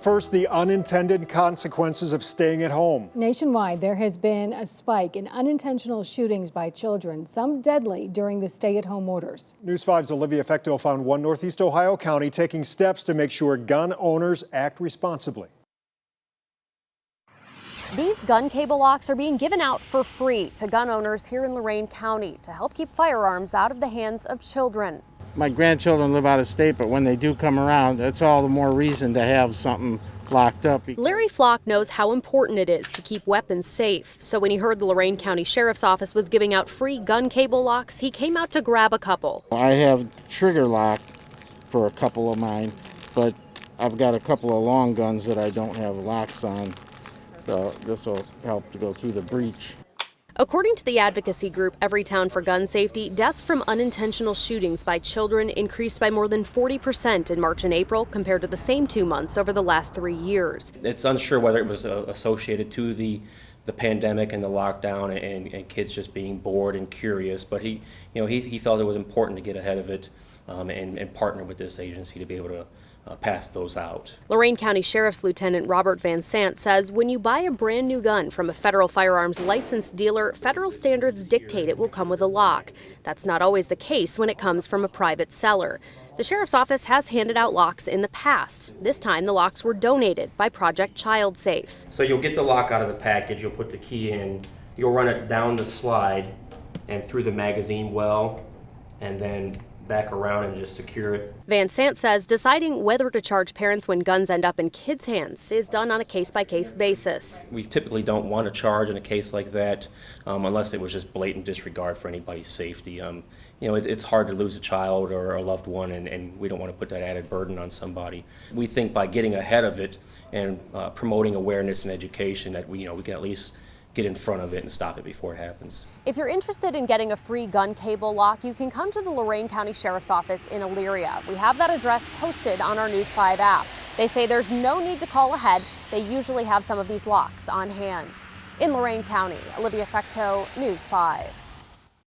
First, the unintended consequences of staying at home. Nationwide, there has been a spike in unintentional shootings by children, some deadly during the stay-at-home orders. News 5's Olivia Fecto found one Northeast Ohio county taking steps to make sure gun owners act responsibly. These gun cable locks are being given out for free to gun owners here in Lorain County to help keep firearms out of the hands of children. My grandchildren live out of state, but when they do come around, that's all the more reason to have something locked up. Larry Flock knows how important it is to keep weapons safe. So when he heard the Lorain County Sheriff's Office was giving out free gun cable locks, he came out to grab a couple. I have trigger lock for a couple of mine, but I've got a couple of long guns that I don't have locks on. So this will help to go through the breach. According to the advocacy group Everytown for Gun Safety, deaths from unintentional shootings by children increased by more than 40% in March and April compared to the same 2 months over the last 3 years. It's unsure whether it was associated to the pandemic and the lockdown and kids just being bored and curious, but he felt it was important to get ahead of it and partner with this agency to be able to pass those out. Lorain County Sheriff's Lieutenant Robert Van Sant says when you buy a brand new gun from a federal firearms licensed dealer, federal standards dictate it will come with a lock. That's not always the case when it comes from a private seller. The Sheriff's Office has handed out locks in the past. This time the locks were donated by Project Child Safe. So you'll get the lock out of the package, you'll put the key in, you'll run it down the slide and through the magazine well, and then back around and just secure it. Van Sant says deciding whether to charge parents when guns end up in kids' hands is done on a case-by-case basis. We typically don't want to charge in a case like that unless it was just blatant disregard for anybody's safety. It's hard to lose a child or a loved one, and we don't want to put that added burden on somebody. We think by getting ahead of it and promoting awareness and education that we can at least get in front of it and stop it before it happens. If you're interested in getting a free gun cable lock, you can come to the Lorain County Sheriff's Office in Elyria. We have that address posted on our News 5 app. They say there's no need to call ahead. They usually have some of these locks on hand. In Lorain County, Olivia Fecto, News 5.